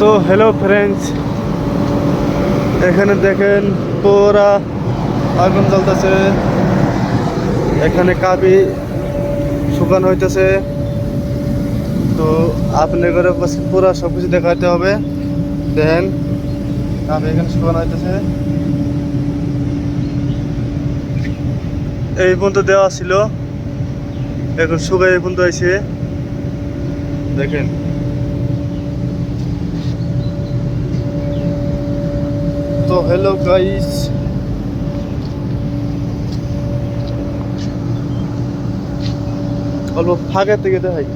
তো hello friends, এখানে দেখেন পুরা আগুন জ্বলতেছে। এখানে কাবি শুকানো হইতেছে। তো আপনার ঘরে পুরা সবকিছু দেখাতে হবে। দেখেন কাবি এখানে শুকানো হইতেছে। এই পর্যন্ত দেওয়া ছিল, এখন শুকাই এই পর্যন্ত হয়েছে। দেখেন তো হ্যালো গাইস, অল্প ফাঁকের থেকে দেখাই।